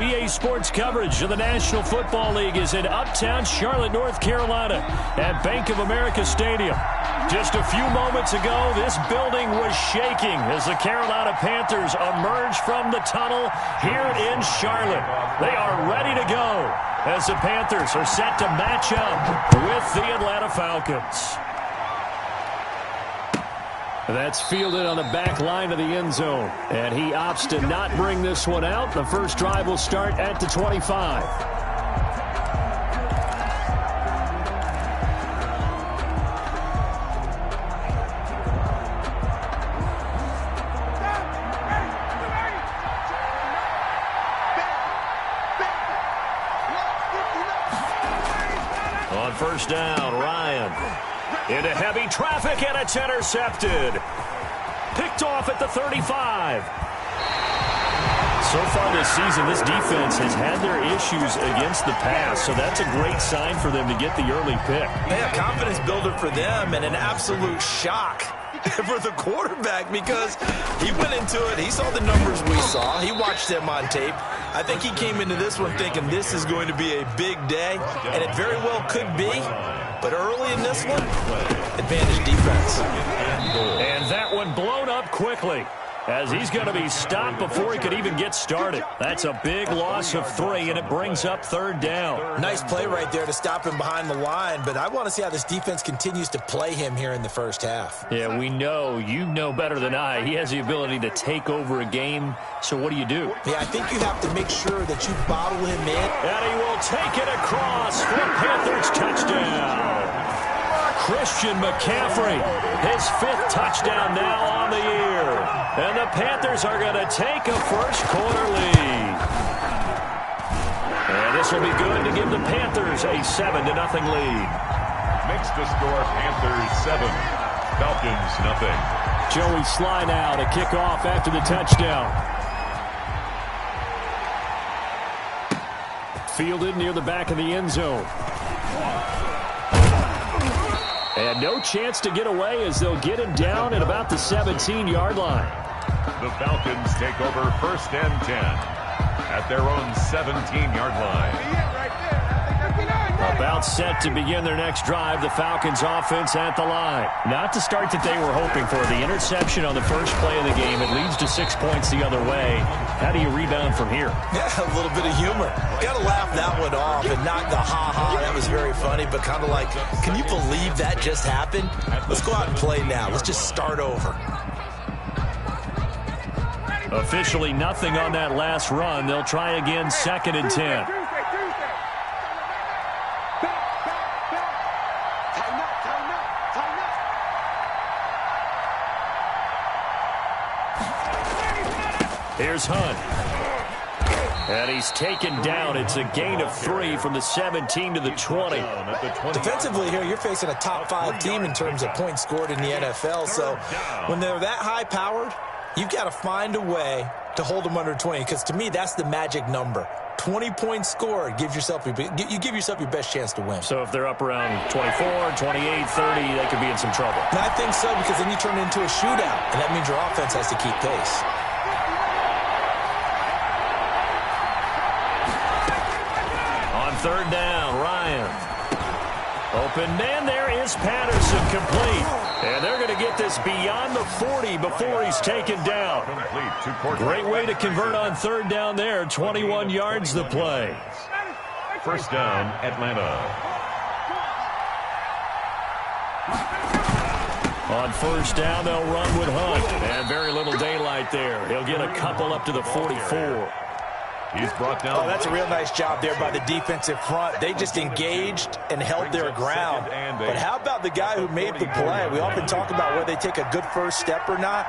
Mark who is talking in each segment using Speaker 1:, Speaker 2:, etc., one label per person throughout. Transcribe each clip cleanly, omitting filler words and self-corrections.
Speaker 1: EA Sports coverage of the National Football League is in uptown Charlotte, North Carolina at Bank of America Stadium. Just a few moments ago, this building was shaking as the Carolina Panthers emerged from the tunnel here in Charlotte. They are ready to go as the Panthers are set to match up with the Atlanta Falcons. That's fielded on the back line of the end zone. And he opts to not bring this one out. The first drive will start at the 25. On first down, Ryan. Into heavy traffic, and it's intercepted. Picked off at the 35. So far this season, this defense has had their issues against the pass, so that's a great sign for them to get the early pick.
Speaker 2: Yeah, confidence builder for them and an absolute shock for the quarterback because he went into it. He saw the numbers we saw. He watched them on tape. I think he came into this one thinking this is going to be a big day, and it very well could be. But early in this one, advantage defense.
Speaker 1: And that one blown up quickly as he's going to be stopped before he could even get started. That's a big loss of 3, and it brings up third down.
Speaker 2: Nice play right there to stop him behind the line, but I want to see how this defense continues to play him here in the first half.
Speaker 1: Yeah, we know. You know better than I. He has the ability to take over a game, so what do you do?
Speaker 2: Yeah, I think you have to make sure that you bottle him in.
Speaker 1: And he will take it across for Panthers touchdown. Christian McCaffrey, his 5th touchdown now on the year. And the Panthers are going to take a first-quarter lead. And this will be good to give the Panthers a 7-0 lead.
Speaker 3: Makes the score Panthers 7, Falcons nothing.
Speaker 1: Joey Sly now to kick off after the touchdown. Fielded near the back of the end zone. And no chance to get away as they'll get him down at about the 17-yard line.
Speaker 3: The Falcons take over first and 10 at their own 17-yard line.
Speaker 1: About set to begin their next drive, the Falcons offense at the line. Not the start that they were hoping for. The interception on the first play of the game, it leads to 6 points the other way. How do you rebound from here?
Speaker 2: Yeah, a little bit of humor. Got to laugh that one off and not the ha-ha. That was very funny, but kind of like, can you believe that just happened? Let's go out and play now. Let's just start over.
Speaker 1: Officially nothing on that last run. They'll try again, 2nd and 10. Here's Hunt. And he's taken down. It's a gain of 3 from the 17 to the 20.
Speaker 2: Defensively here, you're facing a top 5 team in terms of points scored in the NFL. So when they're that high-powered, you've got to find a way to hold them under 20. Because to me, that's the magic number. 20 points scored. You give yourself your best chance to win.
Speaker 1: So if they're up around 24, 28, 30, they could be in some trouble.
Speaker 2: And I think so, because then you turn it into a shootout. And that means your offense has to keep pace.
Speaker 1: Third down, Ryan. Open man, there is Patterson, complete. And they're going to get this beyond the 40 before he's taken down. Great way to convert on third down there. 21 yards the play.
Speaker 3: First down, Atlanta.
Speaker 1: On first down, they'll run with Hunt. And very little daylight there. He'll get a couple up to the 44.
Speaker 3: He's brought down.
Speaker 2: Oh, that's a real nice job there by the defensive front. They just engaged and held their ground. But how about the guy who made the play? We often talk about whether they take a good first step or not.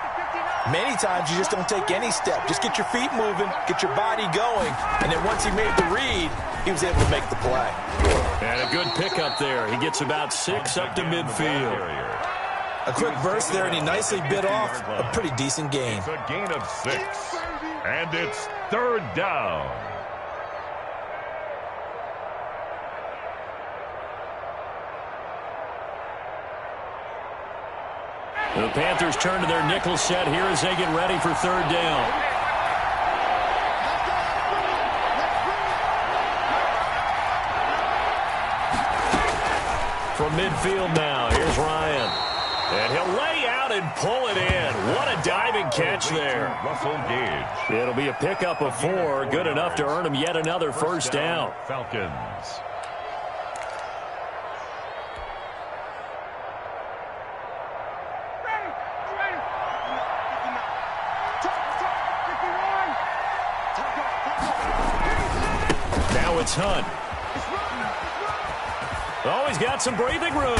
Speaker 2: Many times you just don't take any step. Just get your feet moving, get your body going, and then once he made the read, he was able to make the play.
Speaker 1: And a good pickup there. He gets about 6 up to midfield.
Speaker 2: A quick burst there, and he nicely bit off a pretty decent gain.
Speaker 3: It's a gain of 6, and it's third down.
Speaker 1: The Panthers turn to their nickel set here as they get ready for third down. midfield now. Here's Ryan. And he'll lay out and pull it in. What a diving catch there.
Speaker 3: Russell Gage.
Speaker 1: It'll be a pickup of 4. Good enough to earn him yet another first down.
Speaker 3: Falcons.
Speaker 1: Now it's Hunt. Oh, he's got some breathing room.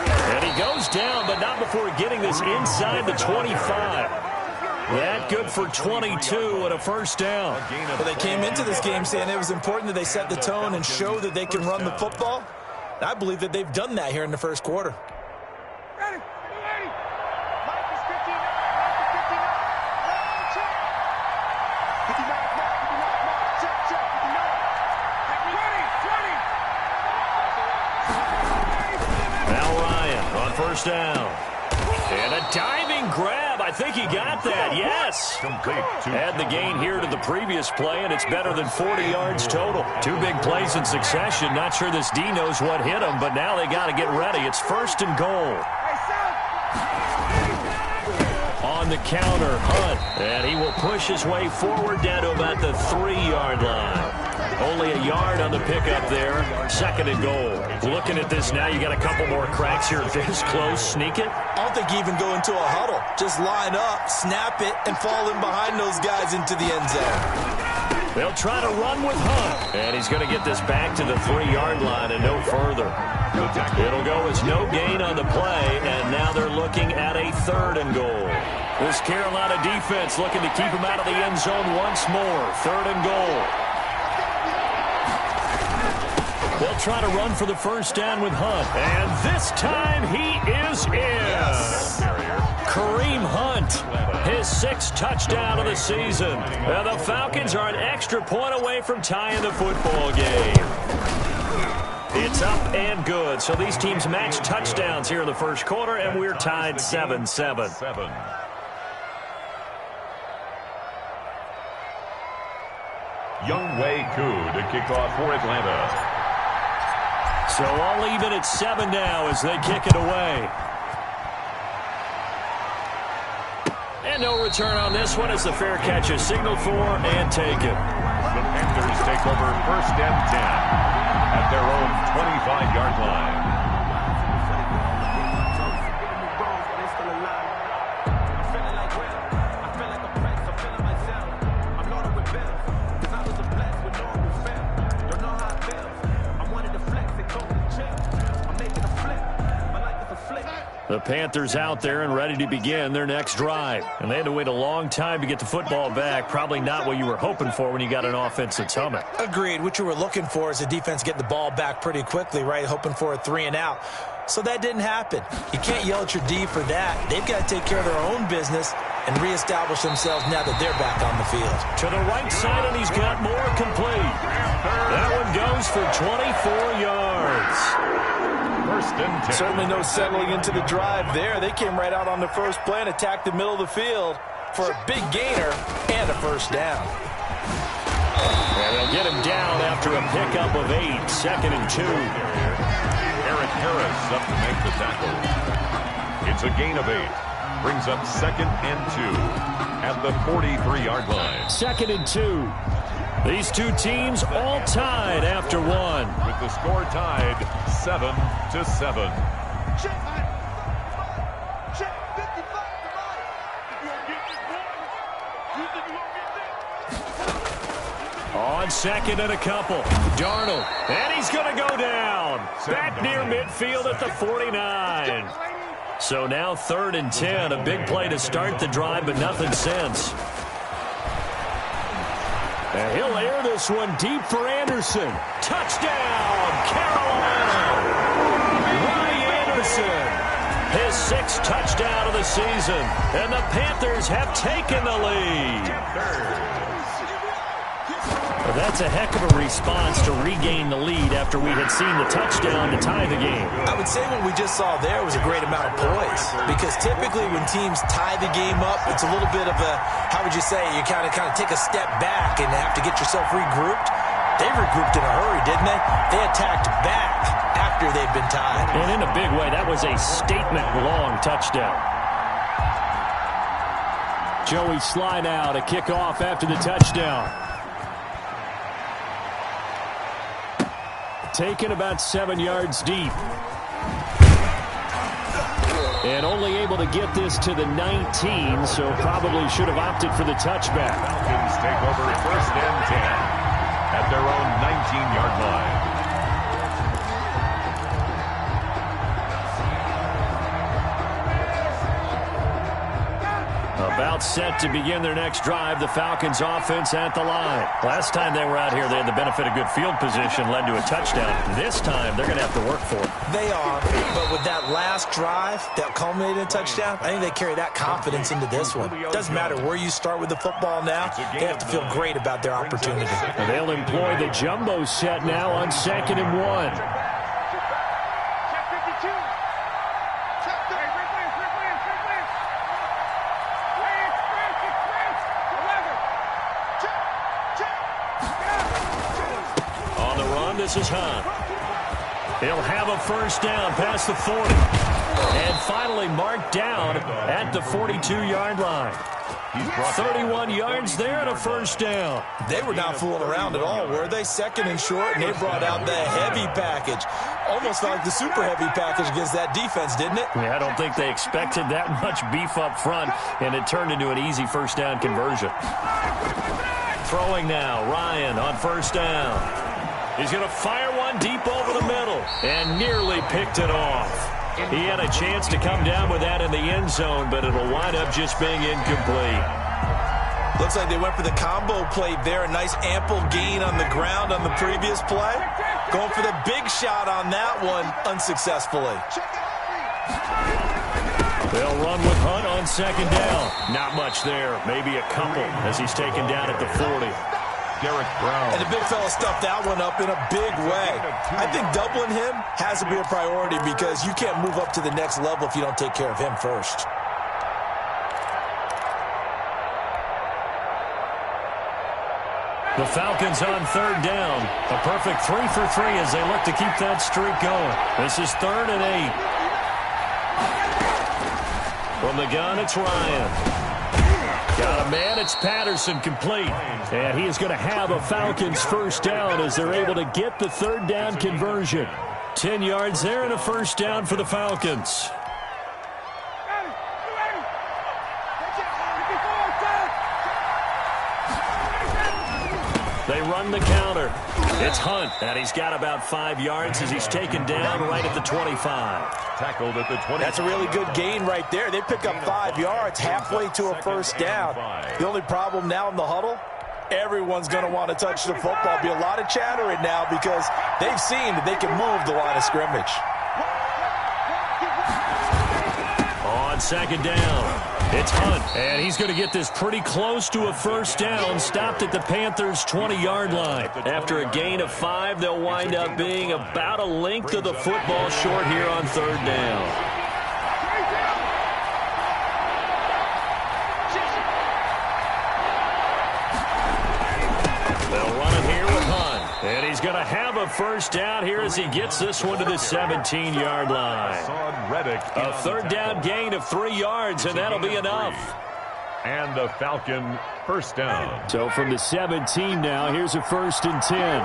Speaker 1: And he goes down, but not before getting this inside the 25. That good for 22 and a first down.
Speaker 2: Well, they came into this game saying it was important that they set the tone and show that they can run the football. I believe that they've done that here in the first quarter.
Speaker 1: First down. And a diving grab. I think he got that. Yes. Add the gain here to the previous play, and it's better than 40 yards total. 2 big plays in succession. Not sure this D knows what hit him, but now they got to get ready. It's first and goal. On the counter, Hunt. And he will push his way forward down to about the 3-yard line. Only a yard on the pickup there. Second and goal. Looking at this now, you got a couple more cracks here. This close, sneak it.
Speaker 2: I don't think you even go into a huddle. Just line up, snap it, and fall in behind those guys into the end zone.
Speaker 1: They'll try to run with Hunt. And he's going to get this back to the 3-yard line and no further. It'll go as no gain on the play, and now they're looking at a third and goal. This Carolina defense looking to keep him out of the end zone once more. Third and goal. They'll try to run for the first down with Hunt. And this time he is in. Yes. Kareem Hunt, his 6th touchdown of the season. And the Falcons are an extra point away from tying the football game. It's up and good. So these teams match touchdowns here in the first quarter, and we're tied 7-7.
Speaker 3: Younghoe Koo to kick off for Atlanta.
Speaker 1: So all even at 7 now as they kick it away. And no return on this one as the fair catch is signaled for and taken.
Speaker 3: The Panthers take over first and 10 at their own 25-yard line.
Speaker 1: The Panthers out there and ready to begin their next drive. And they had to wait a long time to get the football back. Probably not what you were hoping for when you got an offense that's humming.
Speaker 2: Agreed. What you were looking for is a defense getting the ball back pretty quickly, right? Hoping for a 3 and out. So that didn't happen. You can't yell at your D for that. They've got to take care of their own business and reestablish themselves now that they're back on the field.
Speaker 1: To the right side, and he's got more complete. That one goes for 24 yards.
Speaker 3: First and 10.
Speaker 2: Certainly no settling into the drive there. They came right out on the first play and attacked the middle of the field for a big gainer and a first down.
Speaker 1: And they'll get him down after a pickup of 8. Second and 2.
Speaker 3: Eric Harris up to make the tackle. It's a gain of 8. Brings up second and 2 at the 43-yard line.
Speaker 1: Second and 2. These two teams all tied after 1.
Speaker 3: With the score tied 7-7.
Speaker 1: On second and a couple. Darnold. And he's going to go down. Back near midfield at the 49. So now 3rd and 10. A big play to start the drive, but nothing since. And he'll air this one deep for Anderson. Touchdown, Carolina! Ryan Anderson, his 6th touchdown of the season. And the Panthers have taken the lead. Well, that's a heck of a response to regain the lead after we had seen the touchdown to tie the game.
Speaker 2: I would say what we just saw there was a great amount of poise, because typically when teams tie the game up, it's a little bit of a, how would you say, you kind of take a step back and have to get yourself regrouped. They regrouped in a hurry, didn't they? They attacked back after they'd been tied.
Speaker 1: And in a big way, that was a statement-long touchdown. Joey Sly now to kick off after the touchdown. Taken about 7 yards deep. And only able to get this to the 19, so probably should have opted for the touchback.
Speaker 3: Falcons take over 1st and 10 at their own 19-yard line.
Speaker 1: About set to begin their next drive, the Falcons offense at the line. Last time they were out here, they had the benefit of good field position, led to a touchdown. This time, they're going to have to work for it.
Speaker 2: They are, but with that last drive that culminated in a touchdown, I think they carry that confidence into this one. Doesn't matter where you start with the football now, they have to feel great about their opportunity.
Speaker 1: And they'll employ the jumbo set now on 2nd and 1. This is Hunt. He'll have a first down past the 40. And finally marked down at the 42-yard line. 31 yards there and a first down.
Speaker 2: They were not fooling around at all, were they? 2nd and short, and they brought out the heavy package. Almost like the super heavy package against that defense, didn't it?
Speaker 1: Yeah, I don't think they expected that much beef up front, and it turned into an easy first down conversion. Throwing now, Ryan on first down. He's going to fire one deep over the middle and nearly picked it off. He had a chance to come down with that in the end zone, but it'll wind up just being incomplete.
Speaker 2: Looks like they went for the combo play there. A nice ample gain on the ground on the previous play. Going for the big shot on that one unsuccessfully.
Speaker 1: They'll run with Hunt on 2nd down. Not much there. Maybe a couple as he's taken down at the 40.
Speaker 3: Derek Brown.
Speaker 2: And the big fella stuffed that one up in a big way. I think doubling him has to be a priority because you can't move up to the next level if you don't take care of him first.
Speaker 1: The Falcons on 3rd down. A perfect 3 for 3 as they look to keep that streak going. This is 3rd and 8. From the gun, it's Ryan. Got a man, it's Patterson, complete. And he is going to have a Falcons first down as they're able to get the 3rd down conversion. 10 yards there and a first down for the Falcons. They run the counter. It's Hunt, and he's got about 5 yards as he's taken down right at the 25.
Speaker 3: Tackled at the 20.
Speaker 2: That's a really good gain right there. They pick up 5 yards halfway to a first down. The only problem now in the huddle, everyone's going to want to touch the football. Be a lot of chattering now because they've seen that they can move the line of scrimmage.
Speaker 1: On 2nd down. It's Hunt, and he's going to get this pretty close to a first down, stopped at the Panthers' 20-yard line. After a gain of 5, they'll wind up being about a length of the football short here on 3rd down. They'll run it here with Hunt, and he's going to have a first down here as he gets this one to the 17-yard line. A 3rd down gain of 3 yards, and that'll be enough.
Speaker 3: And the Falcon first down.
Speaker 1: So from the 17 now, here's a 1st and 10.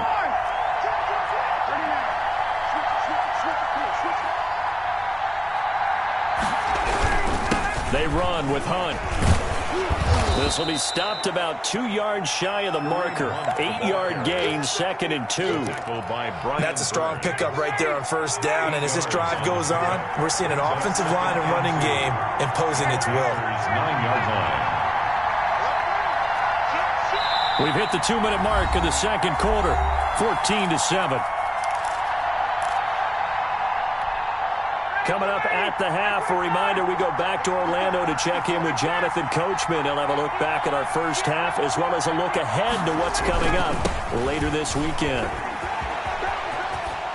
Speaker 1: They run with Hunt. This will be stopped about 2 yards shy of the marker. 8-yard gain, 2nd and 2.
Speaker 2: That's a strong pickup right there on first down. And as this drive goes on, we're seeing an offensive line and running game imposing its will.
Speaker 3: 9-yard line.
Speaker 1: We've hit the 2-minute mark of the 2nd quarter. 14-7. Coming up at the half, a reminder, we go back to Orlando to check in with Jonathan Coachman. He'll have a look back at our first half as well as a look ahead to what's coming up later this weekend.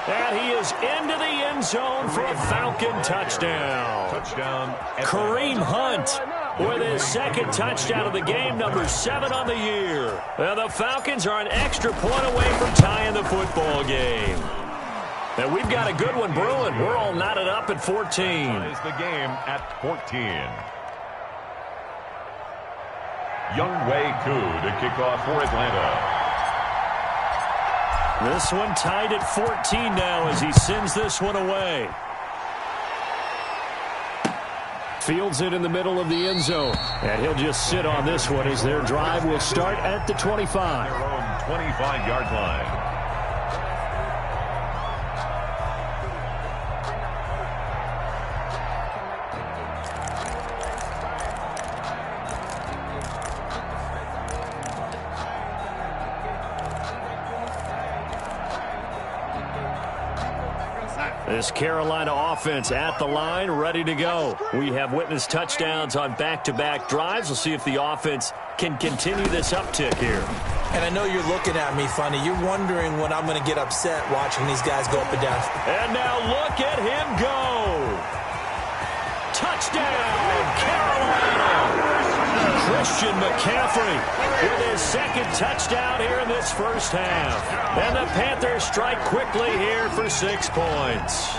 Speaker 1: And he is into the end zone for a Falcon touchdown.
Speaker 3: Touchdown.
Speaker 1: Kareem Hunt with his second touchdown of the game, number 7 on the year. And the Falcons are an extra point away from tying the football game. And we've got a good one brewing. We're all knotted up at 14.
Speaker 3: Is the game at 14. Younghoe Koo to kick off for Atlanta.
Speaker 1: This one tied at 14 now as he sends this one away. Fields it in the middle of the end zone. And he'll just sit on this one as their drive will start at the 25.
Speaker 3: Their own 25-yard line.
Speaker 1: This Carolina offense at the line, ready to go. We have witnessed touchdowns on back-to-back drives. We'll see if the offense can continue this uptick here.
Speaker 2: And I know you're looking at me funny. You're wondering when I'm going to get upset watching these guys go up and down.
Speaker 1: And now look at him go. Touchdown, Carolina. Christian McCaffrey with his second touchdown here in this first half. And the Panthers strike quickly here for 6 points.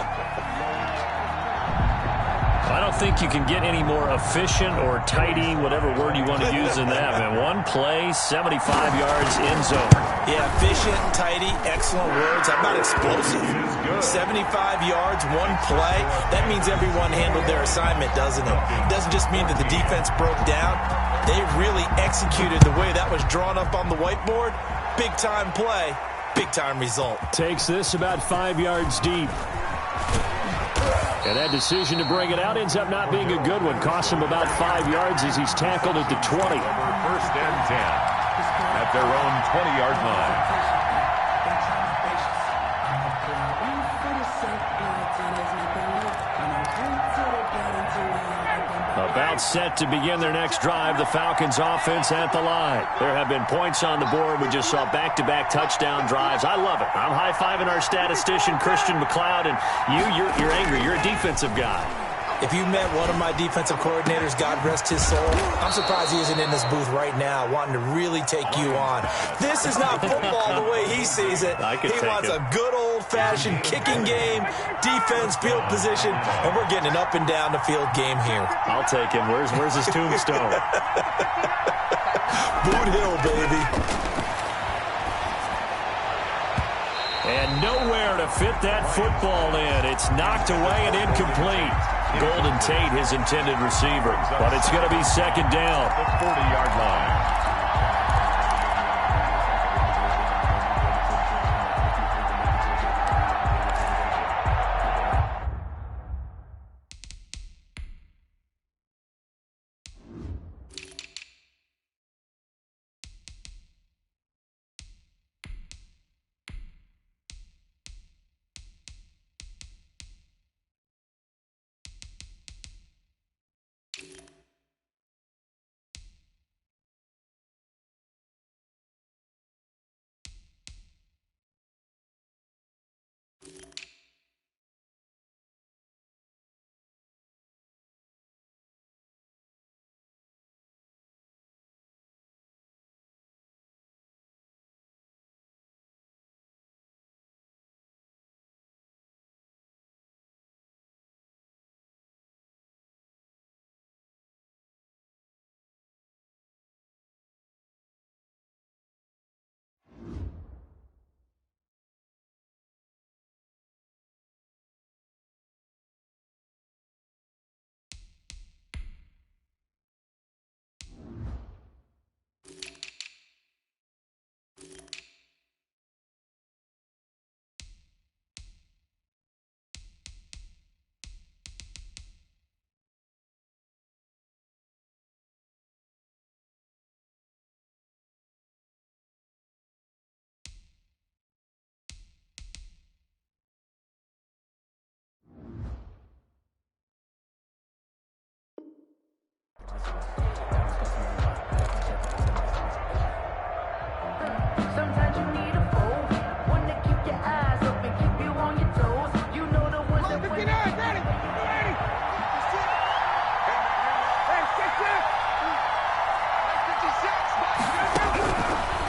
Speaker 1: I don't think you can get any more efficient or tidy, whatever word you want to use in that, man. One play, 75 yards, end zone.
Speaker 2: Yeah, efficient, tidy, excellent words. How about explosive? 75 yards, one play. That means everyone handled their assignment, doesn't it? It doesn't just mean that the defense broke down. They really executed the way that was drawn up on the whiteboard. Big-time play, big-time result.
Speaker 1: Takes this about 5 yards deep. And that decision to bring it out ends up not being a good one. Costs him about 5 yards as he's tackled at the 20.
Speaker 3: First and 10 at their own 20-yard line.
Speaker 1: About set to begin their next drive, the Falcons offense at the line. There have been points on the board. We just saw back-to-back touchdown drives. I love it. I'm high-fiving our statistician, Christian McLeod, and you're angry. You're a defensive guy.
Speaker 2: If you met one of my defensive coordinators, God rest his soul, I'm surprised he isn't in this booth right now wanting to really take you on. This is not football the way he sees it. He wants a good old-fashioned kicking game, defense, field position, and we're getting an up and down the field game here.
Speaker 1: I'll take him. Where's his tombstone?
Speaker 2: Boot Hill, baby.
Speaker 1: And nowhere to fit that football in. It's knocked away and incomplete. Golden Tate, his intended receiver. But it's going to be second down.
Speaker 3: The 40-yard line.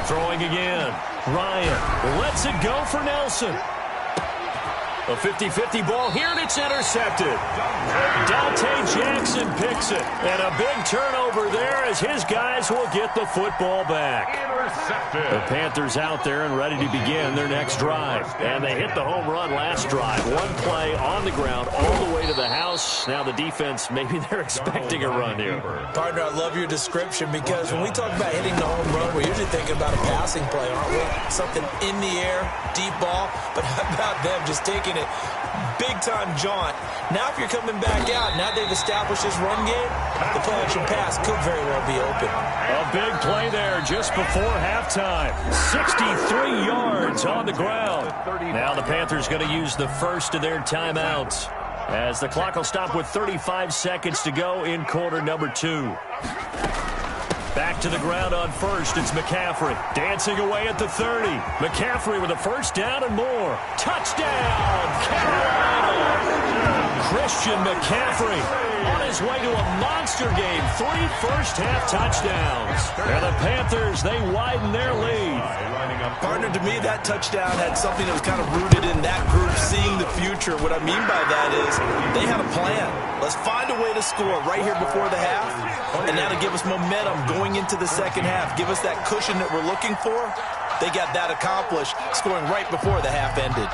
Speaker 1: Throwing again. Ryan lets it go for Nelson. A 50-50 ball here, and it's intercepted. Dante Jackson picks it. And a big turnover there as his guys will get the football back. Intercepted. The Panthers out there and ready to begin their next drive. And they hit the home run last drive. One play on the ground all the way to the house. Now the defense, maybe they're expecting a run here.
Speaker 2: Partner, I love your description because when we talk about hitting the home run, we're usually thinking about a passing play, aren't we? Something in the air, deep ball. But how about them just taking it big-time jaunt? Now if you're coming back out, now they've established this run game, the play-action pass could very well be open.
Speaker 1: A big play there just before halftime. 63 yards on the ground. Now the Panthers going to use the first of their timeouts as the clock will stop with 35 seconds to go in quarter number 2. Back to the ground on first. It's McCaffrey dancing away at the 30. McCaffrey with a first down and more. Touchdown, Carolina! Christian McCaffrey on his way to a monster game. 3 first-half touchdowns. And the Panthers, they widen their lead.
Speaker 2: Partner, to me, that touchdown had something that was kind of rooted in that group seeing the future. What I mean by that is they had a plan. Let's find a way to score right here before the half, and that'll give us momentum going into the second half. Give us that cushion that we're looking for. They got that accomplished, scoring right before the half ended.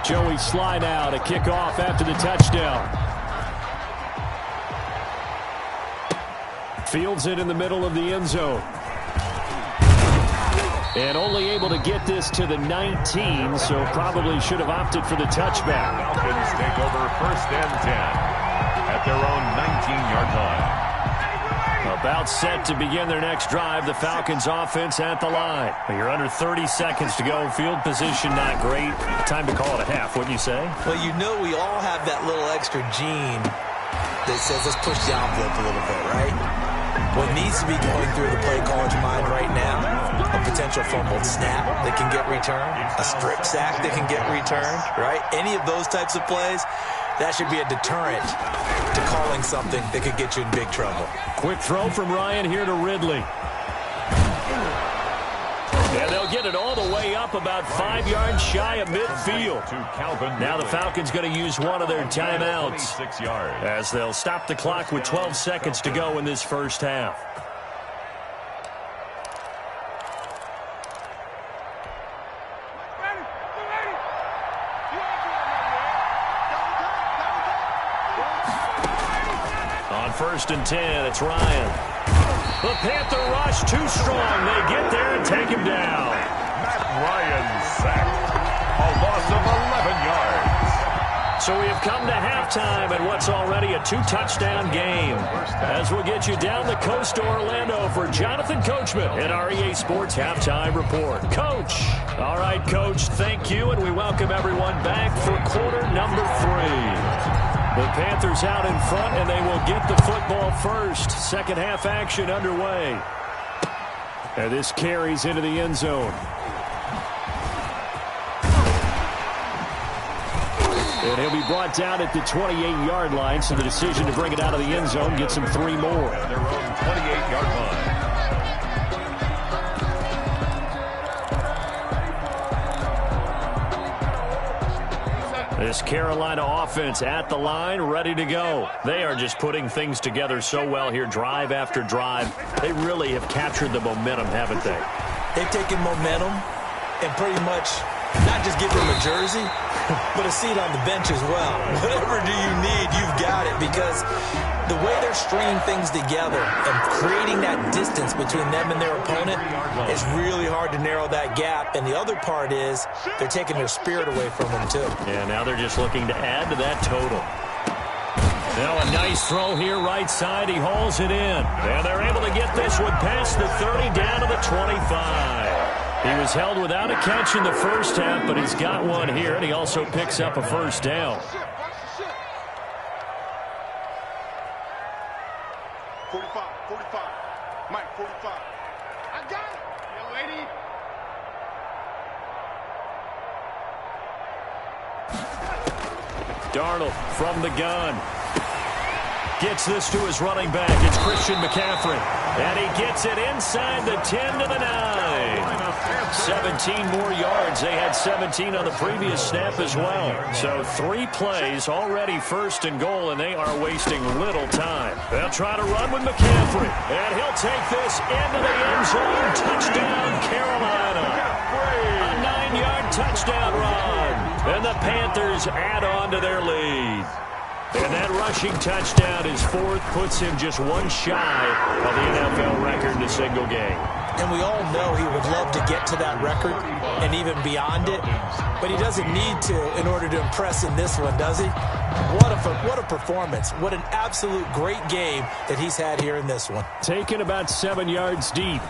Speaker 1: Joey Sly now to kick off after the touchdown. Fields it in the middle of the end zone. And only able to get this to the 19, so probably should have opted for the touchback.
Speaker 3: Falcons take over first and 10 at their own 19-yard line.
Speaker 1: About set to begin their next drive. The Falcons offense at the line. You're under 30 seconds to go. Field position not great. Time to call it a half, wouldn't you say?
Speaker 2: Well, you know we all have that little extra gene that says let's push the envelope a little bit, right? What needs to be going through the play caller's mind right now, a potential fumbled snap that can get returned, a strip sack that can get returned, right? Any of those types of plays, that should be a deterrent to calling something that could get you in big trouble.
Speaker 1: Quick throw from Ryan here to Ridley. And they'll get it all the way up about 5 yards shy of midfield. Now the Falcons going to use one of their timeouts as they'll stop the clock with 12 seconds to go in this first half. On first and 10, it's Ryan. The Panther rush too strong. They get there and take him down.
Speaker 3: Matt Ryan sacked. A loss of 11 yards.
Speaker 1: So we have come to halftime and what's already a 2-touchdown game. As we'll get you down the coast to Orlando for Jonathan Coachman in our EA Sports Halftime Report. Coach. All right, Coach, thank you, and we welcome everyone back for quarter number 3. The Panthers out in front, and they will get the football first. Second half action underway. And this carries into the end zone. And he'll be brought down at the 28-yard line, so the decision to bring it out of the end zone gets him 3 more.
Speaker 3: Their own 28-yard line.
Speaker 1: This Carolina offense at the line, ready to go. They are just putting things together so well here, drive after drive. They really have captured the momentum, haven't they?
Speaker 2: They've taken momentum and pretty much not just give them a jersey, but a seat on the bench as well. Whatever do you need, you've got it, because the way they're stringing things together and creating that distance between them and their opponent is really hard to narrow that gap. And the other part is they're taking their spirit away from them, too.
Speaker 1: Yeah, now they're just looking to add to that total. Now a nice throw here, right side. He hauls it in. And they're able to get this one past the 30 down to the 25. He was held without a catch in the first half, but he's got one here, and he also picks up a first down.
Speaker 4: 45, Mike, 45. I got it, young lady.
Speaker 1: Darnold from the gun. Gets this to his running back. It's Christian McCaffrey. And he gets it inside the 10 to the 9. 17 more yards. They had 17 on the previous snap as well. So 3 plays, already 1st and goal, and they are wasting little time. They'll try to run with McCaffrey. And he'll take this into the end zone. Touchdown, Carolina. A 9-yard touchdown run. And the Panthers add on to their lead. And that rushing touchdown is 4th, puts him just 1 shy of the NFL record in a single game.
Speaker 2: And we all know he would love to get to that record and even beyond it, but he doesn't need to in order to impress in this one, does he? What a performance. What an absolute great game that he's had here in this one.
Speaker 1: Taken about 7 yards deep.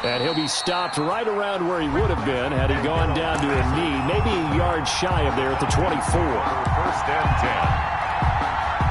Speaker 1: And he'll be stopped right around where he would have been had he gone down to a knee, maybe a yard shy of there at the 24.
Speaker 3: 1st and 10.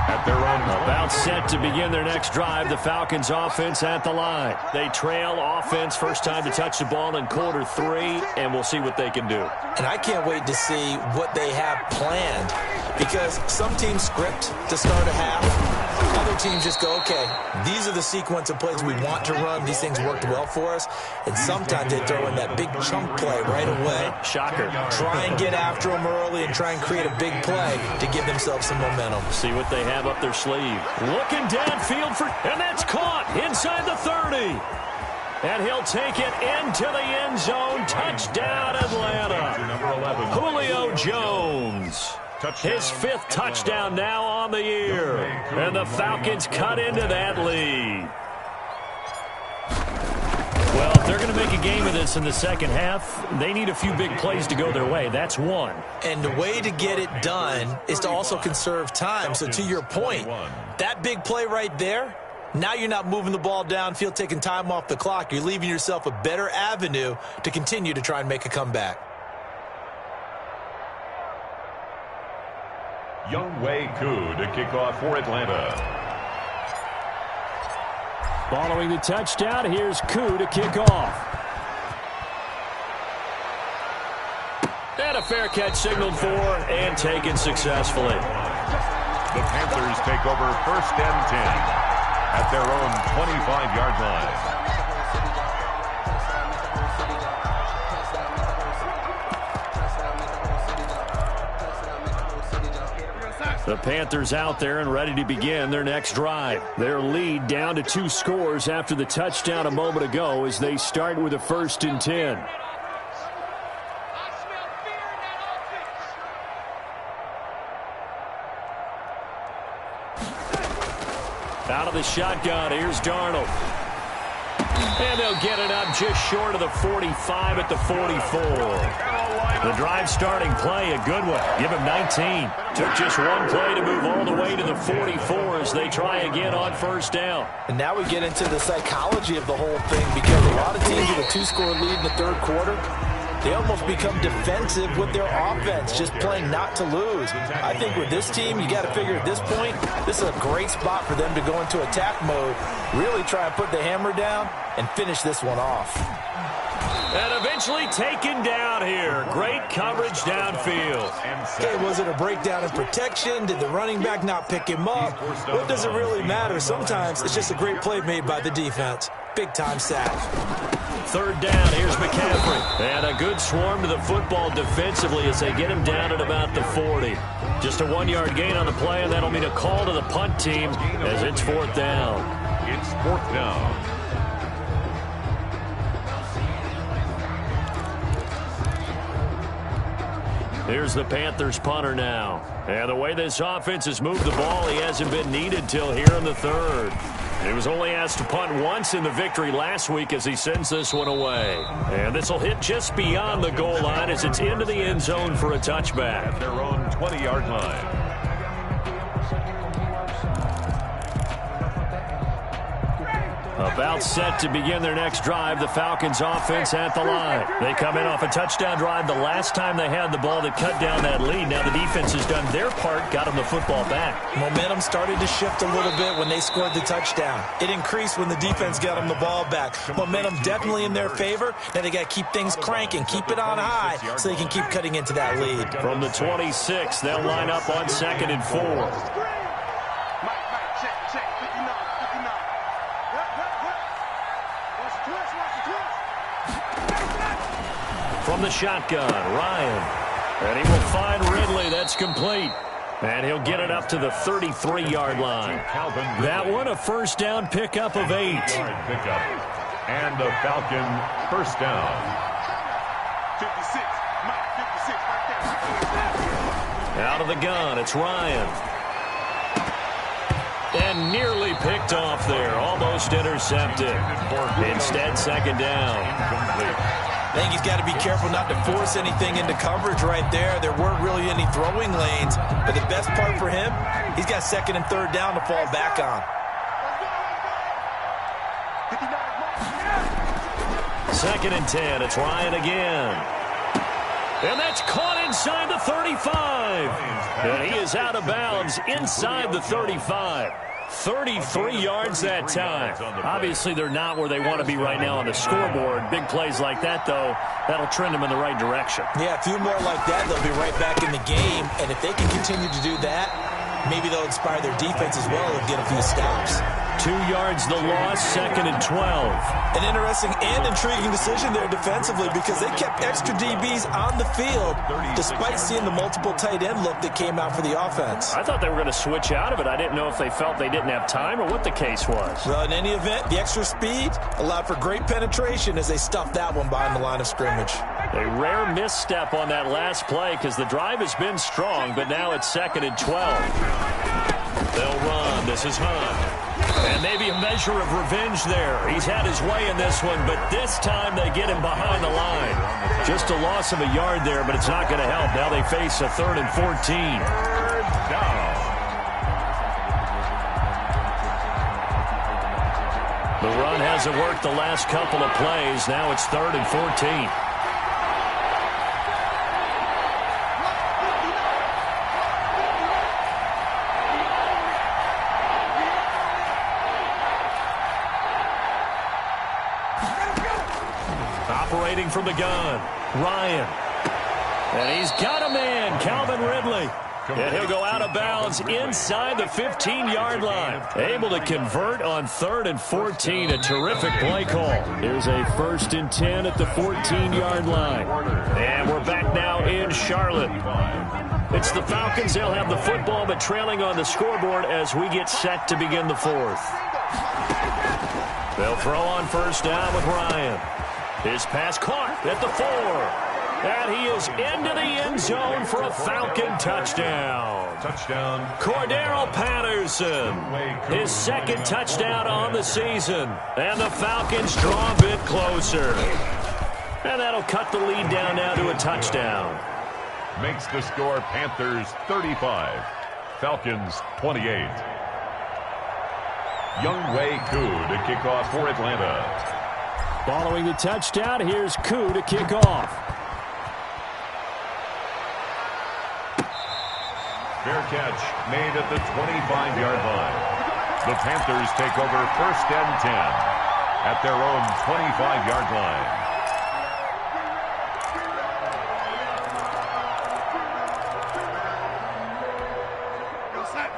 Speaker 3: At their own
Speaker 1: about set to begin their next drive, the Falcons offense at the line. They trail offense, first time to touch the ball in quarter 3, and we'll see what they can do.
Speaker 2: And I can't wait to see what they have planned, because some teams script to start a half. Other teams just go, okay, these are the sequence of plays we want to run. These things worked well for us. And sometimes they throw in that big chunk play right away.
Speaker 1: Shocker.
Speaker 2: Try and get after them early and try and create a big play to give themselves some momentum.
Speaker 1: See what they have up their sleeve. Looking downfield and that's caught inside the 30. And he'll take it into the end zone. Touchdown, Atlanta. Julio Jones. His 5th touchdown now on the year. And the Falcons cut into that lead. Well, if they're going to make a game of this in the second half, they need a few big plays to go their way. That's one.
Speaker 2: And the way to get it done is to also conserve time. So to your point, that big play right there, now you're not moving the ball downfield, taking time off the clock. You're leaving yourself a better avenue to continue to try and make a comeback.
Speaker 3: Younghoe Koo to kick off for Atlanta.
Speaker 1: Following the touchdown, here's Koo to kick off. And a fair catch signaled for and taken successfully.
Speaker 3: The Panthers take over 1st and 10 at their own 25-yard line.
Speaker 1: The Panthers out there and ready to begin their next drive. Their lead down to 2 scores after the touchdown a moment ago as they start with a 1st and 10. Out of the shotgun, here's Darnold. And they'll get it up just short of the 45 at the 44. The drive starting play, a good one. Give him 19. Took just 1 play to move all the way to the 44 as they try again on 1st down.
Speaker 2: And now we get into the psychology of the whole thing, because a lot of teams with a 2-score lead in the 3rd quarter, they almost become defensive with their offense, just playing not to lose. I think with this team, you got to figure at this point, this is a great spot for them to go into attack mode, really try and put the hammer down and finish this one off.
Speaker 1: And eventually taken down here. Great coverage downfield.
Speaker 2: Okay, was it a breakdown in protection? Did the running back not pick him up? What does it really matter? Sometimes it's just a great play made by the defense. Big-time sack.
Speaker 1: 3rd down, here's McCaffrey. And a good swarm to the football defensively as they get him down at about the 40. Just a 1-yard gain on the play, and that'll mean a call to the punt team as it's 4th down.
Speaker 3: It's 4th down.
Speaker 1: Here's the Panthers punter now. And the way this offense has moved the ball, he hasn't been needed till here in the 3rd. He was only asked to punt once in the victory last week as he sends this one away. And this will hit just beyond the goal line as it's into the end zone for a touchback.
Speaker 3: At their own 20-yard line.
Speaker 1: About set to begin their next drive, the Falcons offense at the line. They come in off a touchdown drive the last time they had the ball that cut down that lead. Now the defense has done their part, got them the football back.
Speaker 2: Momentum started to shift a little bit when they scored the touchdown. It increased when the defense got them the ball back. Momentum definitely in their favor. Now they got to keep things cranking, keep it on high so they can keep cutting into that lead.
Speaker 1: From the 26, they'll line up on 2nd and 4. From the shotgun, Ryan. And he will find Ridley. That's complete. And he'll get it up to the 33-yard line. That one, a first down pickup of 8.
Speaker 3: And the Falcon first down.
Speaker 4: 56, Mike, 56, right there.
Speaker 1: Out of the gun, it's Ryan. And nearly picked off there. Almost intercepted. Instead, second down.
Speaker 2: I think he's got to be careful not to force anything into coverage right there. There weren't really any throwing lanes. But the best part for him, he's got 2nd and 3rd down to fall back on.
Speaker 1: 2nd and 10. It's Ryan again. And that's caught inside the 35. And he is out of bounds inside the 35. 33 yards that time. Obviously, they're not where they want to be right now on the scoreboard. Big plays like that, though, that'll trend them in the right direction.
Speaker 2: Yeah, a few more like that, they'll be right back in the game. And if they can continue to do that, maybe they'll inspire their defense as well and get a few stops.
Speaker 1: 2 yards the loss, 2nd and 12.
Speaker 2: An interesting and intriguing decision there defensively because they kept extra DBs on the field despite seeing the multiple tight end look that came out for the offense.
Speaker 1: I thought they were going to switch out of it. I didn't know if they felt they didn't have time or what the case was.
Speaker 2: Well, in any event, the extra speed allowed for great penetration as they stuffed that one behind the line of scrimmage.
Speaker 1: A rare misstep on that last play because the drive has been strong, but now it's 2nd and 12. They'll run. This is Hunt. And maybe a measure of revenge there. He's had his way in this one, but this time they get him behind the line. Just a loss of a yard there, but it's not going to help. Now they face a 3rd and 14. The run hasn't worked the last couple of plays. Now it's 3rd and 14. Operating from the gun, Ryan. And he's got a man, Calvin Ridley. And he'll go out of bounds inside the 15-yard line. Able to convert on 3rd and 14. A terrific play call. Here's a 1st and 10 at the 14-yard line. And we're back now in Charlotte. It's the Falcons. They'll have the football, but trailing on the scoreboard as we get set to begin the 4th. They'll throw on first down with Ryan. His pass caught at the 4. And he is into the end zone for a Falcon touchdown.
Speaker 3: Touchdown.
Speaker 1: Cordero Patterson. His 2nd touchdown on the season. And the Falcons draw a bit closer. And that'll cut the lead down now to a touchdown.
Speaker 3: Makes the score Panthers 35. Falcons 28. Younghoe Koo to kick off for Atlanta.
Speaker 1: Following the touchdown, here's Koo to kick off.
Speaker 3: Fair catch made at the 25-yard line. The Panthers take over 1st and 10 at their own 25-yard line.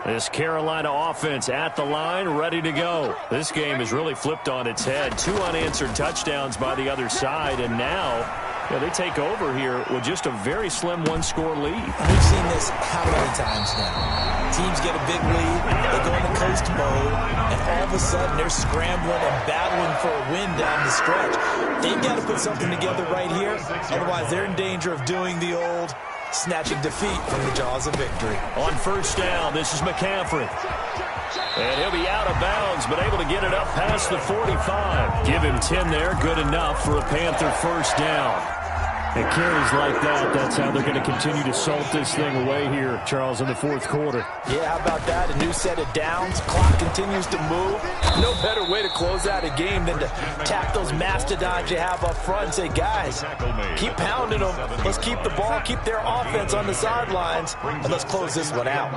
Speaker 1: This Carolina offense at the line, ready to go. This game has really flipped on its head. 2 unanswered touchdowns by the other side, and now they take over here with just a very slim 1-score lead.
Speaker 2: We've seen this how many times now? Teams get a big lead, they go into coast mode, and all of a sudden they're scrambling and battling for a win down the stretch. They've got to put something together right here, otherwise they're in danger of doing the old snatching defeat from the jaws of victory.
Speaker 1: On first down, this is McCaffrey. And he'll be out of bounds, but able to get it up past the 45. Give him 10 there, good enough for a Panther first down. And carries like that, that's how they're going to continue to salt this thing away here, Charles, in the fourth quarter.
Speaker 2: Yeah, how about that? A new set of downs. Clock continues to move. No better way to close out a game than to tap those mastodons you have up front and say, guys, keep pounding them. Let's keep the ball, keep their offense on the sidelines, and let's close this one out.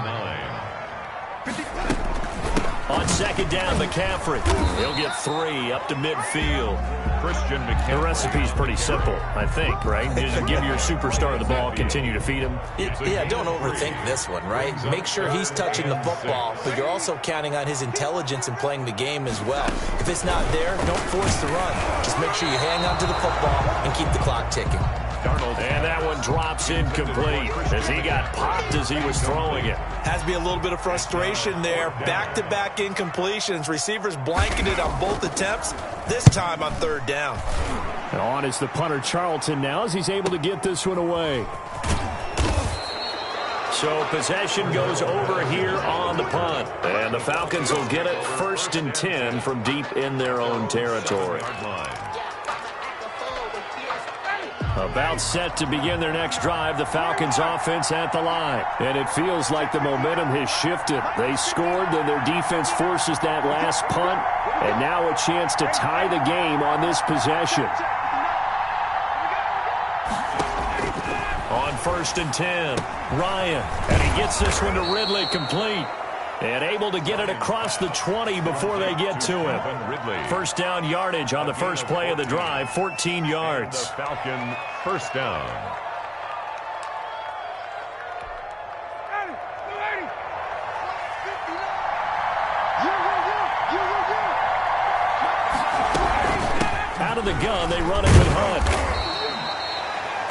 Speaker 1: On second down, McCaffrey. He'll get 3 up to midfield. The recipe's pretty simple, I think, right? Just give your superstar the ball, continue to feed him.
Speaker 2: Yeah, don't overthink this one, right? Make sure he's touching the football, but you're also counting on his intelligence in playing the game as well. If it's not there, don't force the run. Just make sure you hang on to the football and keep the clock ticking.
Speaker 1: And that one drops incomplete as he got popped as he was throwing it.
Speaker 2: Has to be a little bit of frustration there. Back-to-back incompletions. Receivers blanketed on both attempts, this time on third down.
Speaker 1: And on is the punter Charlton now as he's able to get this one away. So possession goes over here on the punt. And the Falcons will get it 1st and 10 from deep in their own territory. About set to begin their next drive, the Falcons offense at the line. And it feels like the momentum has shifted. They scored, then their defense forces that last punt. And now a chance to tie the game on this possession. On 1st and 10, Ryan. And he gets this one to Ridley complete. And able to get it across the 20 before they get to him. First down yardage on the first play of the drive, 14 yards.
Speaker 3: The Falcon first down.
Speaker 1: Out of the gun, they run it with Hunt.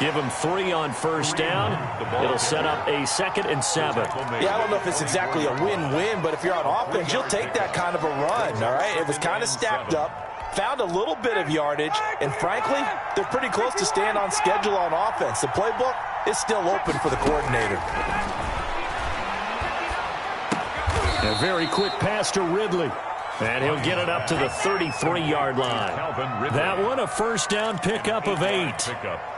Speaker 1: Give him 3 on first down. It'll set up a 2nd and 7.
Speaker 2: Yeah, I don't know if it's exactly a win-win, but if you're on offense, you'll take that kind of a run, all right? It was kind of stacked up, found a little bit of yardage, and frankly, they're pretty close to staying on schedule on offense. The playbook is still open for the coordinator.
Speaker 1: A very quick pass to Ridley. And he'll get it up to the 33-yard line. That one, a first down pickup of 8.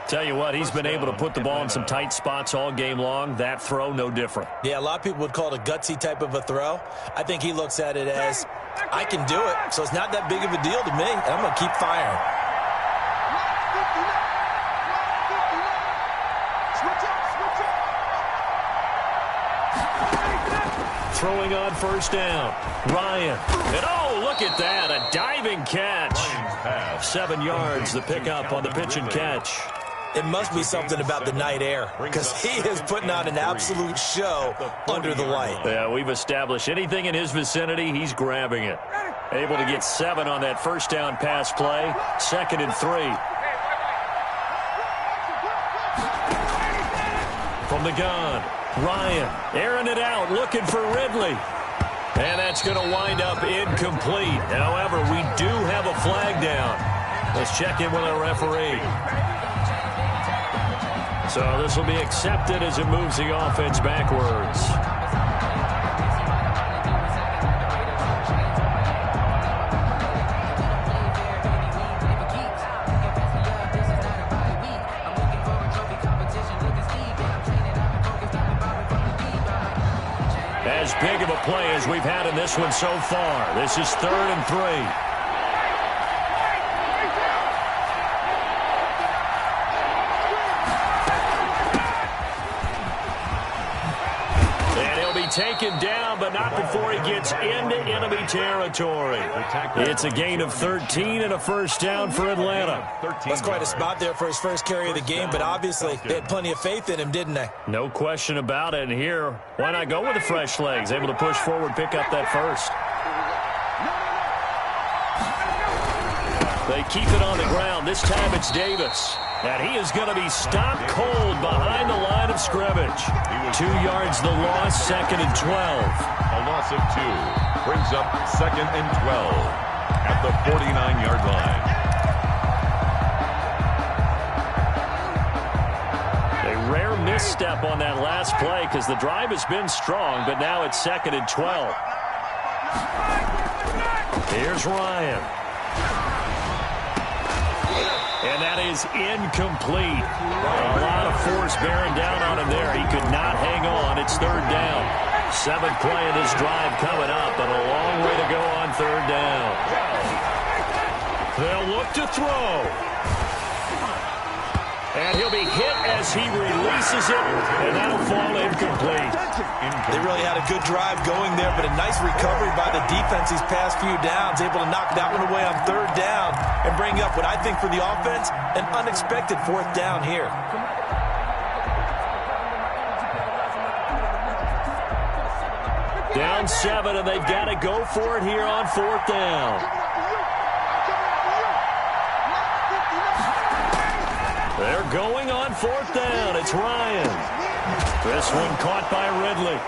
Speaker 1: Tell you what, he's been able to put the ball in some tight spots all game long. That throw, no different.
Speaker 2: Yeah, a lot of people would call it a gutsy type of a throw. I think he looks at it as, I can do it, so it's not that big of a deal to me, and I'm going to keep firing.
Speaker 1: Throwing on first down. Ryan. And oh, look at that. A diving catch. 7 yards, the pickup on the pitch and catch.
Speaker 2: It must be something about the night air, because he is putting on an absolute show under the light.
Speaker 1: Yeah, we've established anything in his vicinity, he's grabbing it. Able to get 7 on that first down pass play. 2nd and 3. From the gun. Ryan airing it out, looking for Ridley. And that's going to wind up incomplete. However, we do have a flag down. Let's check in with our referee. So this will be accepted as it moves the offense backwards. As big of a play as we've had in this one so far. This is 3rd and 3. And he'll be taken down, but not before he gets into enemy territory. It's a gain of 13 and a first down for Atlanta.
Speaker 2: That's quite a spot there for his first carry of the game, but obviously they had plenty of faith in him, didn't they?
Speaker 1: No question about it. And here, why not go with the fresh legs? Able to push forward, pick up that first. They keep it on the ground. This time it's Davis. And he is going to be stopped cold behind the line of scrimmage. 2 yards the loss, 2nd and 12.
Speaker 3: A loss of 2 brings up 2nd and 12 at the 49-yard line.
Speaker 1: A rare misstep on that last play because the drive has been strong, but now it's 2nd and 12. Here's Ryan. And that is incomplete. A lot of force bearing down on him there. He could not hang on. It's third down. 7th play of this drive coming up, but a long way to go on third down. They'll look to throw. And he'll be hit as he releases it, and that'll fall incomplete.
Speaker 2: They really had a good drive going there, but a nice recovery by the defense these past few downs, able to knock that one away on third down and bring up what I think for the offense, an unexpected 4th down here.
Speaker 1: Down 7, and they've got to go for it here on 4th down. They're going on 4th down. It's Ryan. This one caught by Ridley.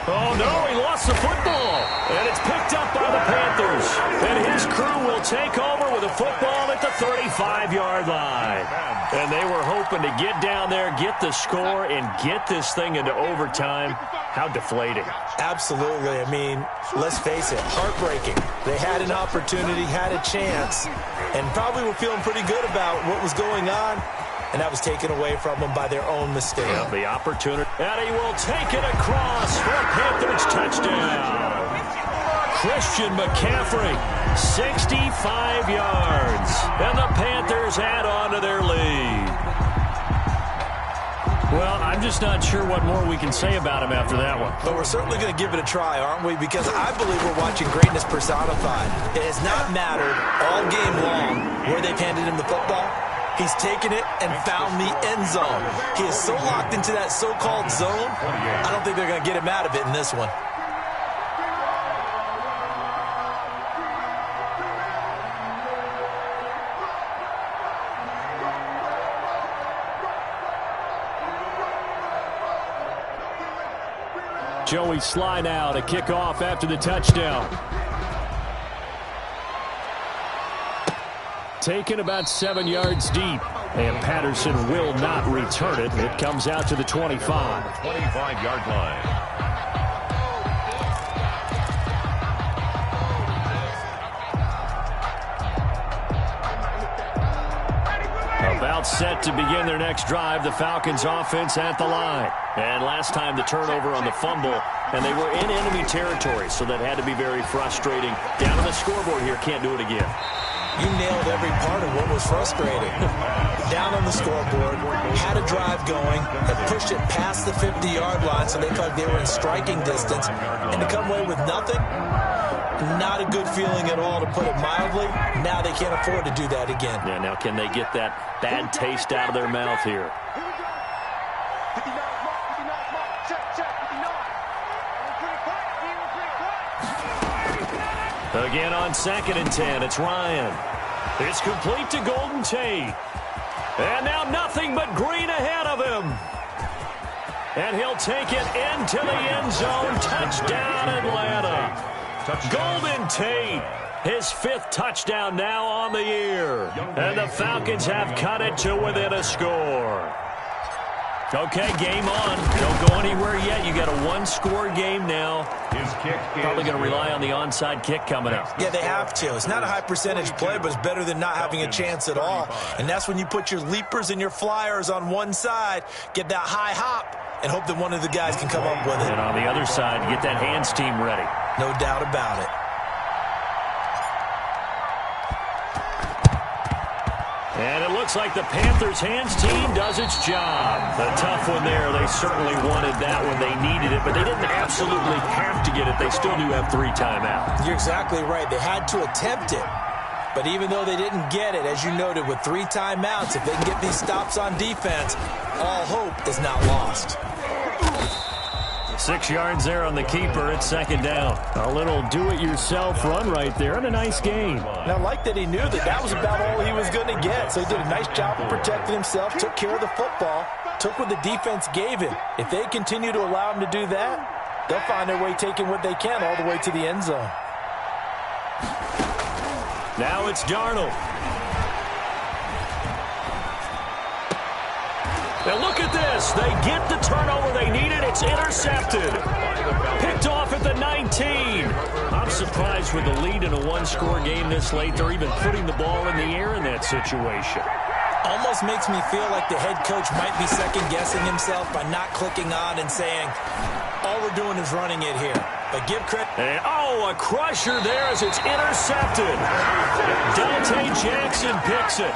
Speaker 1: Oh, no, he lost the football. And it's picked up by the Panthers. And his crew will take over with a football at the 35-yard line. And they were hoping to get down there, get the score, and get this thing into overtime. How deflating.
Speaker 2: Absolutely. I mean, let's face it, heartbreaking. They had an opportunity, had a chance, and probably were feeling pretty good about what was going on. And that was taken away from them by their own mistake.
Speaker 1: Yeah, the opportunity. And he will take it across for a Panthers touchdown. Christian McCaffrey, 65 yards. And the Panthers add on to their lead. Well, I'm just not sure what more we can say about him after that one.
Speaker 2: But we're certainly going to give it a try, aren't we? Because I believe we're watching greatness personified. It has not mattered all game long where they've handed him the football. He's taken it and found the end zone. He is so locked into that so-called zone, I don't think they're going to get him out of it in this one.
Speaker 1: Joey Sly now to kick off after the touchdown. Taken about 7 yards deep. And Patterson will not return it. It comes out to the 25.
Speaker 3: 25-yard line.
Speaker 1: About set to begin their next drive. The Falcons offense at the line. And last time the turnover on the fumble, and they were in enemy territory, so that had to be very frustrating. Down on the scoreboard here, can't do it again.
Speaker 2: You nailed every part of what was frustrating. Down on the scoreboard, had a drive going, and pushed it past the 50-yard line so they felt like they were in striking distance. And to come away with nothing, not a good feeling at all, to put it mildly. Now they can't afford to do that again.
Speaker 1: Yeah, now can they get that bad taste out of their mouth here? Again on 2nd and 10, it's Ryan. It's complete to Golden Tate. And now nothing but green ahead of him. And he'll take it into the end zone. Touchdown, Atlanta. Golden Tate, his 5th touchdown now on the year. And the Falcons have cut it to within a score. Okay, game on. Don't go anywhere yet. You got a 1-score game now.
Speaker 3: His kick
Speaker 1: Probably going to rely on the onside kick coming up.
Speaker 2: Yeah, they have to. It's not a high percentage play, but it's better than not having a chance at all. And that's when you put your leapers and your flyers on one side, get that high hop, and hope that one of the guys can come up with it.
Speaker 1: And on the other side, get that hands team ready.
Speaker 2: No doubt about it.
Speaker 1: And it looks like the Panthers' hands team does its job. A tough one there. They certainly wanted that when they needed it, but they didn't absolutely have to get it. They still do have 3 timeouts.
Speaker 2: You're exactly right. They had to attempt it. But even though they didn't get it, as you noted, with 3 timeouts, if they can get these stops on defense, all hope is not lost.
Speaker 1: 6 yards there on the keeper. It's 2nd down. A little do-it-yourself run right there and a nice game.
Speaker 2: And I like that he knew that that was about all he was going to get. So he did a nice job of protecting himself, took care of the football, took what the defense gave him. If they continue to allow him to do that, they'll find their way taking what they can all the way to the end zone.
Speaker 1: Now it's Darnold. And look at this. They get the turnover they needed. It's intercepted. Picked off at the 19. I'm surprised with the lead in a 1-score game this late. They're even putting the ball in the air in that situation.
Speaker 2: almost makes me feel like the head coach might be second-guessing himself by not clicking on and saying, all we're doing is running it here. But give credit.
Speaker 1: And, a crusher there as it's intercepted. Dante Jackson picks it.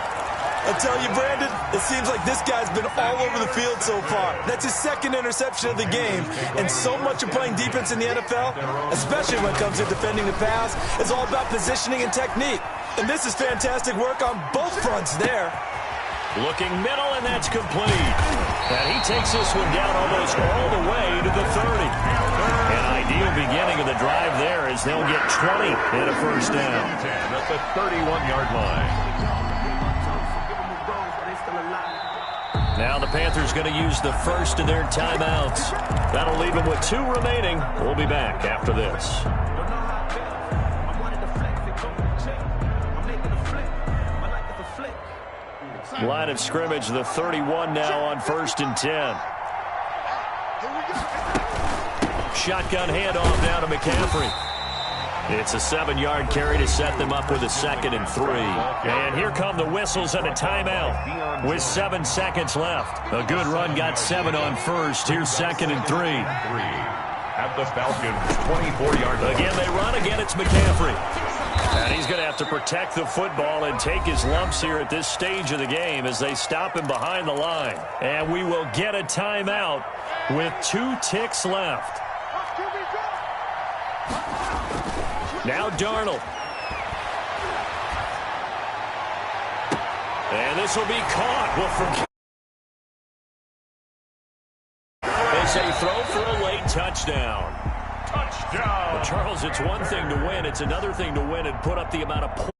Speaker 2: I tell you, Brandon, it seems like this guy's been all over the field so far. That's his second interception of the game. And so much of playing defense in the NFL, especially when it comes to defending the pass, is all about positioning and technique. And this is fantastic work on both fronts there.
Speaker 1: Looking middle, and that's complete. And he takes this one down almost all the way to the 30. An ideal beginning of the drive there as they'll get 20 and a first down.
Speaker 3: At the 31-yard line.
Speaker 1: Now the Panthers going to use the first of their timeouts. That'll leave them with 2 remaining. We'll be back after this. Line of scrimmage, the 31 now on 1st and 10. Shotgun handoff now to McCaffrey. It's a 7-yard carry to set them up with a 2nd and 3. And here come the whistles and a timeout with 7 seconds left. A good run got 7 on first. Here's 2nd and 3.
Speaker 3: At the Falcons, 24-yard line.
Speaker 1: Again, they run. Again, it's McCaffrey. And he's going to have to protect the football and take his lumps here at this stage of the game as they stop him behind the line. And we will get a timeout with 2 ticks left. Now Darnold. And this will be caught. It's a throw for a late touchdown.
Speaker 3: Touchdown.
Speaker 1: Well, Charles, it's one thing to win. It's another thing to win and put up the amount of points